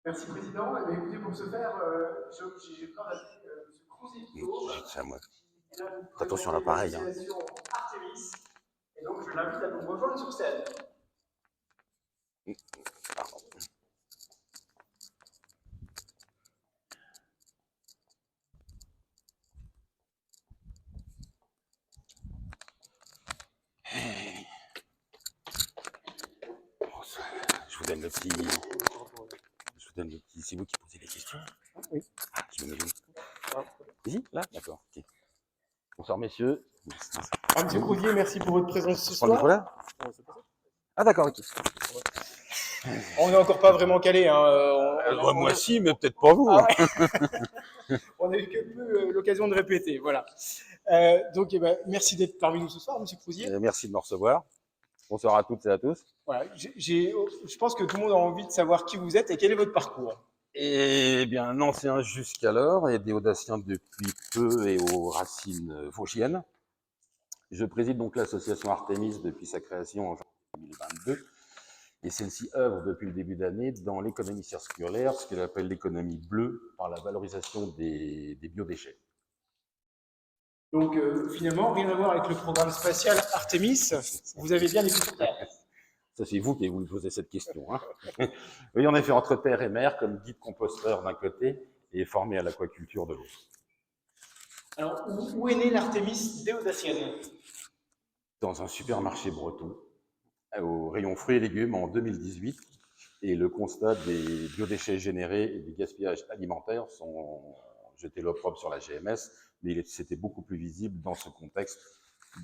Merci Président. Eh bien, écoutez, pour ce faire, j'ai peur d'appeler M. Cruzito, J'ai ça, moi. qui vient vous Attention à présenter l'appareil. l'association Artemis. Et donc, je l'invite à nous rejoindre sur scène. Je vous donne le petit. C'est vous qui posez les questions? Oui. Ah, j'imagine. Ici? Là? D'accord. Okay. Bonsoir, messieurs. Monsieur Crouzier, merci pour votre présence ce soir. Je prends le micro là? Ah, d'accord, ok. On n'est encore pas vraiment calé. Hein. Moi, si, mais peut-être pas vous. Ah, ouais. On a eu que peu l'occasion de répéter. Voilà. Donc, eh ben, merci d'être parmi nous ce soir, Monsieur Crouzier. Merci de me recevoir. Bonsoir à toutes et à tous. Voilà. Je pense que tout le monde a envie de savoir qui vous êtes et quel est votre parcours. Eh bien, un ancien jusqu'alors et des Audaciens depuis peu et aux racines vosgiennes. Je préside donc l'association Artemis depuis sa création en janvier 2022. Et celle-ci œuvre depuis le début d'année dans l'économie circulaire, ce qu'elle appelle l'économie bleue, par la valorisation des biodéchets. Donc finalement, rien à voir avec le programme spatial Artemis, vous avez bien les pieds sur terre. Ça, c'est vous qui vous posez cette question. Hein. Oui, en effet, entre terre et mer, comme guide composteur d'un côté et formé à l'aquaculture de l'autre. Alors, où est née l'Artemis déodacienne? Dans un supermarché breton, au rayon fruits et légumes en 2018. Et le constat des biodéchets générés et des gaspillages alimentaires sont jetés l'opprobre sur la GMS, mais c'était beaucoup plus visible dans ce contexte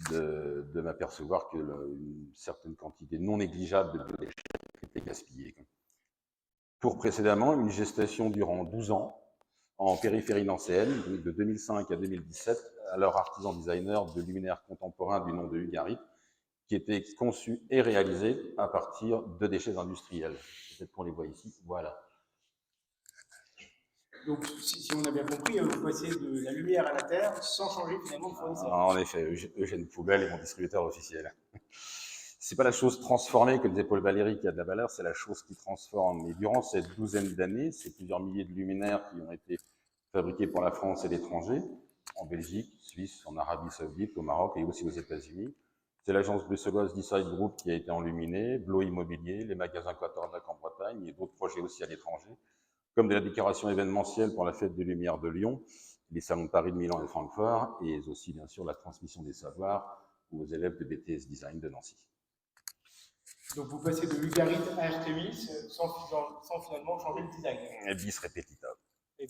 de m'apercevoir qu'une certaine quantité non négligeable de biodéchets était gaspillée. Pour précédemment, une gestation durant 12 ans en périphérie nancéenne, donc de 2005 à 2017, alors artisan designer de luminaires contemporains du nom de Ugarit, qui était conçu et réalisé à partir de déchets industriels. Peut-être qu'on les voit ici, voilà. Donc, si on a bien compris, vous passez de la lumière à la terre sans changer finalement de fournisseur. En effet, Eugène Poubelle est mon distributeur officiel. C'est pas la chose transformée que disait Paul Valéry qui a de la valeur, c'est la chose qui transforme. Et durant cette douzaine d'années, c'est plusieurs milliers de luminaires qui ont été fabriqués pour la France et l'étranger, en Belgique, Suisse, en Arabie Saoudite, au Maroc et aussi aux États-Unis. C'est l'agence bruxelloise Decide Group qui a été enluminée, Blo Immobilier, les magasins Quatornac en Bretagne et d'autres projets aussi à l'étranger, comme de la décoration événementielle pour la fête des Lumières de Lyon, les salons de Paris, de Milan et de Francfort, et aussi bien sûr la transmission des savoirs aux élèves de BTS Design de Nancy. Donc vous passez de Ugarit à Artemis sans finalement changer le design. Et bis repetita.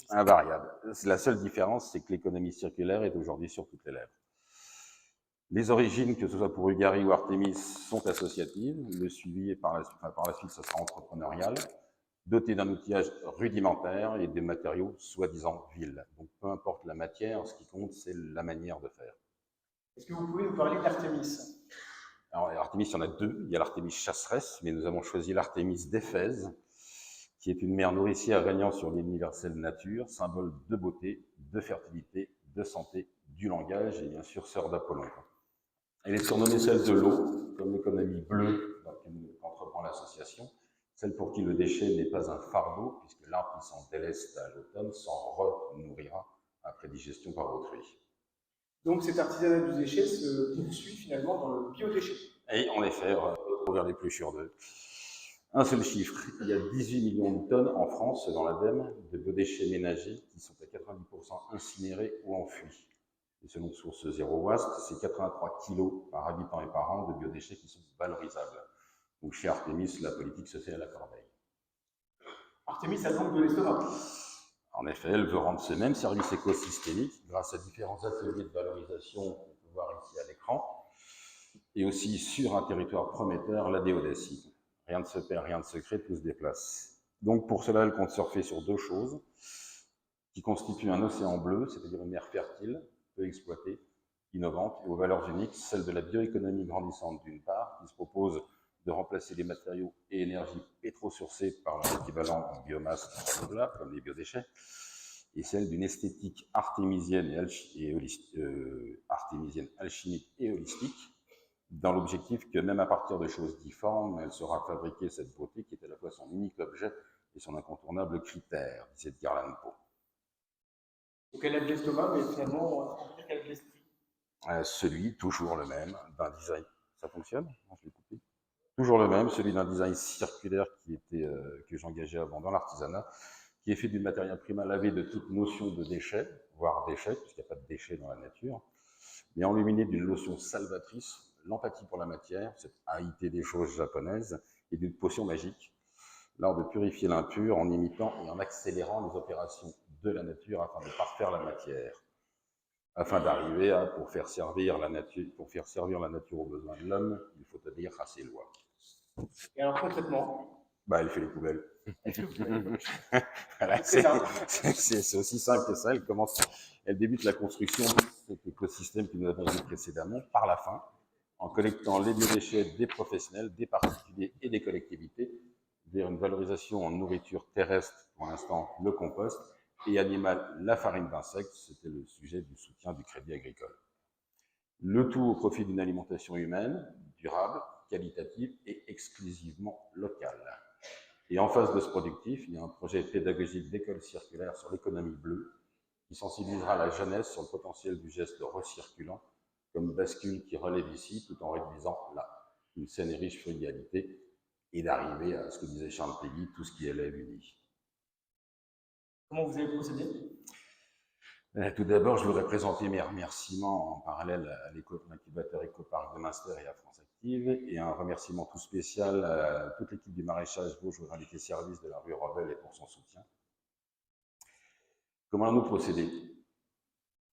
Invariable. La seule différence, c'est que l'économie circulaire est aujourd'hui sur toutes les lèvres. Les origines, que ce soit pour Ugarit ou Artemis, sont associatives. Le suivi, par la suite, ce sera entrepreneurial, doté d'un outillage rudimentaire et des matériaux soi-disant vils. Donc peu importe la matière, ce qui compte, c'est la manière de faire. Est-ce que vous pouvez nous parler d'Artemis? Alors, Artemis, il y en a deux. Il y a l'Artemis chasseresse, mais nous avons choisi l'Artemis d'Éphèse, qui est une mère nourricière régnant sur l'universelle nature, symbole de beauté, de fertilité, de santé, du langage et bien sûr sœur d'Apollon. Elle est surnommée celle de l'eau, comme l'économie bleue qu'entreprend l'association, celle pour qui le déchet n'est pas un fardeau, puisque l'arbre qui s'en déleste à l'automne s'en renourrira après digestion par autrui. Donc cet artisanat du déchet se poursuit finalement dans le biodéchet. Et en effet, vers l'épluchure d'eux. Un seul chiffre, il y a 18 millions de tonnes en France, dans l'ADEME, de biodéchets ménagers qui sont à 90% incinérés ou enfouis. Et selon source Zero Waste, c'est 83 kilos par habitant et par an de biodéchets qui sont valorisables. Donc chez Artemis, la politique se fait à la corbeille. Artemis a donc de l'estomac. En effet, elle veut rendre ce même service écosystémique grâce à différents ateliers de valorisation qu'on peut voir ici à l'écran, et aussi sur un territoire prometteur, la Déodacie. Rien ne se perd, rien ne se crée, tout se déplace. Donc pour cela, elle compte surfer sur deux choses qui constituent un océan bleu, c'est-à-dire une mer fertile, peu exploitée, innovante et aux valeurs uniques, celle de la bioéconomie grandissante d'une part, qui se propose de remplacer les matériaux et énergies pétro-sourcées par leur équivalent en biomasse renouvelable, comme les biodéchets, et celle d'une esthétique artémisienne, artémisienne alchimique et holistique, dans l'objectif que même à partir de choses difformes, elle sera fabriquée, cette beauté qui est à la fois son unique objet et son incontournable critère, disait Edgar Allan Poe. Donc elle a de l'estomac, mais finalement, on peut dire qu'elle a de l'esprit. Celui, toujours le même, d'un design. Ça fonctionne? Non, je l'ai coupé. Toujours le même, celui d'un design circulaire que j'engageais avant dans l'artisanat, qui est fait d'une matière prime lavée de toute notion de déchets, voire déchets, puisqu'il n'y a pas de déchets dans la nature, mais enluminé d'une notion salvatrice, l'empathie pour la matière, cette haïté des choses japonaises, et d'une potion magique, l'art de purifier l'impur en imitant et en accélérant les opérations de la nature afin de parfaire la matière, afin d'arriver à, pour faire servir la nature aux besoins de l'homme, il faut obéir à ses lois. Et alors concrètement, Elle fait les poubelles. Voilà, c'est ça. c'est aussi simple que ça. Elle débute la construction de cet écosystème que nous avons vu précédemment par la fin, en collectant les biodéchets des professionnels, des particuliers et des collectivités vers une valorisation en nourriture terrestre, pour l'instant le compost, et animal, la farine d'insectes. C'était le sujet du soutien du Crédit Agricole. Le tout au profit d'une alimentation humaine, durable, qualitative et exclusivement locale. Et en face de ce productif, il y a un projet pédagogique d'école circulaire sur l'économie bleue qui sensibilisera la jeunesse sur le potentiel du geste recirculant comme bascule qui relève ici tout en réduisant une saine et riche frugalité et d'arriver à ce que disait Charles Péguy, tout ce qui élève unit. Comment vous avez procédé? Tout d'abord, je voudrais présenter mes remerciements en parallèle à l'incubateur Écoparc de Münster et à France Active, et un remerciement tout spécial à toute l'équipe du maraîchage Vosges Ruralité Service de la rue Revel et pour son soutien. Comment allons-nous procéder?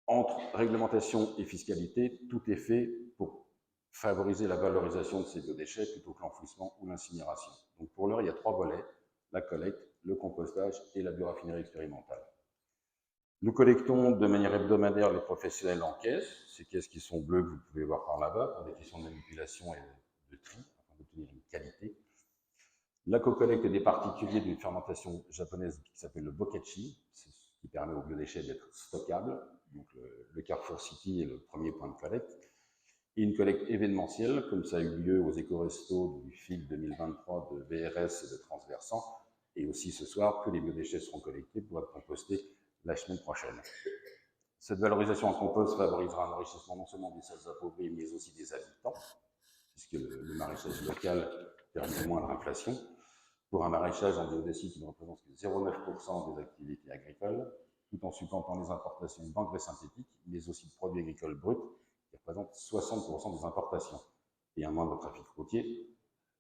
Entre réglementation et fiscalité, tout est fait pour favoriser la valorisation de ces biodéchets plutôt que l'enfouissement ou l'incinération. Donc pour l'heure, il y a 3 volets, la collecte, le compostage et la bioraffinerie expérimentale. Nous collectons de manière hebdomadaire les professionnels en caisse, ces caisses qui sont bleues que vous pouvez voir par là-bas, pour des questions de manipulation et de tri, afin d'obtenir une qualité. La co-collecte des particuliers d'une fermentation japonaise qui s'appelle le bokashi, c'est ce qui permet aux biodéchets d'être stockables. Donc le Carrefour City est le premier point de collecte. Et une collecte événementielle, comme ça a eu lieu aux éco-restos du FIC 2023 de VRS et de Transversant. Et aussi ce soir, tous les biodéchets seront collectés pour être compostés la semaine prochaine. Cette valorisation en compost favorisera un enrichissement non seulement des sols appauvris, mais aussi des habitants, puisque le maraîchage local permet moins d'inflation. Pour un maraîchage en biodécide qui ne représente que 0,9% des activités agricoles, tout en supplantant les importations d'engrais synthétiques, mais aussi de produits agricoles bruts, qui représentent 60% des importations, et un moindre trafic routier,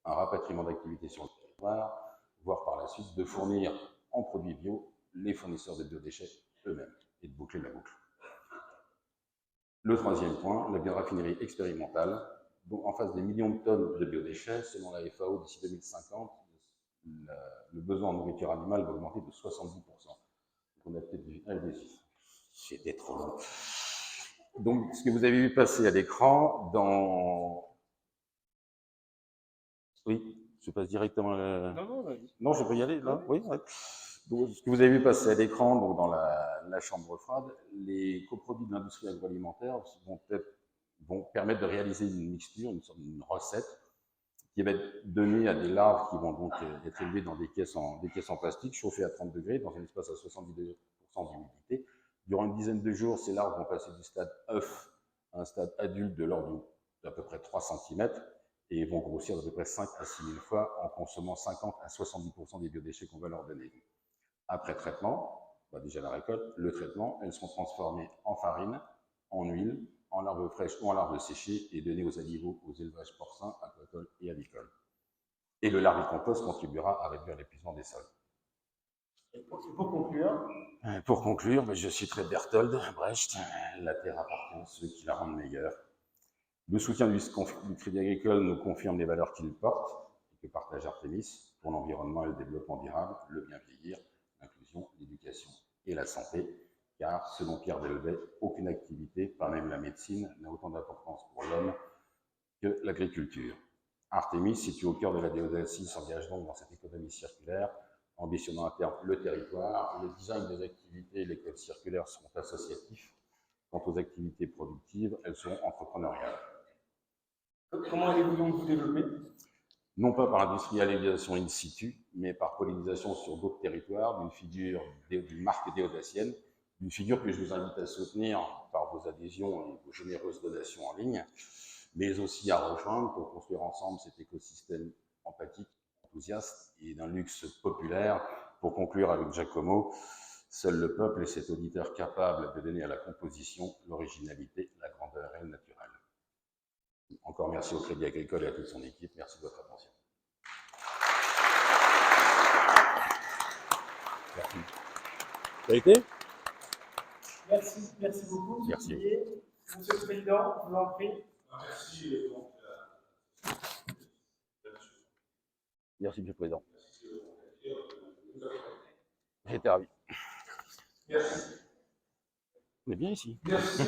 un rapatriement d'activités sur le territoire, voire par la suite de fournir en produits bio les fournisseurs de biodéchets eux-mêmes, et de boucler la boucle. Le troisième point, la bioraffinerie expérimentale, dont en face des millions de tonnes de biodéchets, selon la FAO, d'ici 2050, le besoin en nourriture animale va augmenter de 70%. On a peut-être vu, c'était trop long. Donc, ce que vous avez vu passer à l'écran Oui, je passe directement à Non, je peux y aller, là? Oui, ouais. Donc, ce que vous avez vu passer à l'écran, donc dans la chambre froide, les coproduits de l'industrie agroalimentaire vont permettre de réaliser une mixture, une recette, qui va être donnée à des larves qui vont donc être élevées dans des caisses en plastique, chauffées à 30 degrés, dans un espace à 70% d'humidité. Durant une dizaine de jours, ces larves vont passer du stade œuf à un stade adulte de l'ordre d'à peu près 3 cm, et vont grossir d'à peu près 5 à 6 000 fois en consommant 50 à 70% des biodéchets qu'on va leur donner. Après traitement, déjà la récolte, le traitement, elles seront transformées en farine, en huile, en larves fraîches ou en larves séchées et données aux animaux, aux élevages porcins, aquacoles et avicoles. Et le larvicompost contribuera à réduire l'épuisement des sols. Et pour conclure, je citerai Berthold Brecht, la terre appartient à ceux qui la rendent meilleure. Le soutien du Crédit Agricole nous confirme les valeurs qu'il porte et que partage Artemis pour l'environnement et le développement durable, le bien vieillir, l'inclusion, l'éducation et la santé, car, selon Pierre Delvey, aucune activité, pas même la médecine, n'a autant d'importance pour l'homme que l'agriculture. Artemis, situé au cœur de la Déodacie, s'engage donc dans cette économie circulaire, ambitionnant à terme le territoire. Le design des activités et l'école circulaire seront associatifs. Quant aux activités productives, elles seront entrepreneuriales. Comment allez-vous donc vous développer? non pas par industrialisation in situ, mais par pollinisation sur d'autres territoires, d'une marque déodacienne, une figure que je vous invite à soutenir par vos adhésions et vos généreuses donations en ligne, mais aussi à rejoindre pour construire ensemble cet écosystème empathique, enthousiaste et d'un luxe populaire. Pour conclure avec Giacomo, seul le peuple est cet auditeur capable de donner à la composition l'originalité, la grandeur et le naturel. Encore merci au Crédit Agricole et à toute son équipe. Merci de votre attention. Merci. Ça a été? Merci beaucoup. Merci. Monsieur le Président, je vous en prie. Merci. Merci, Monsieur le Président. J'étais ravi. Merci. On est bien ici. Merci.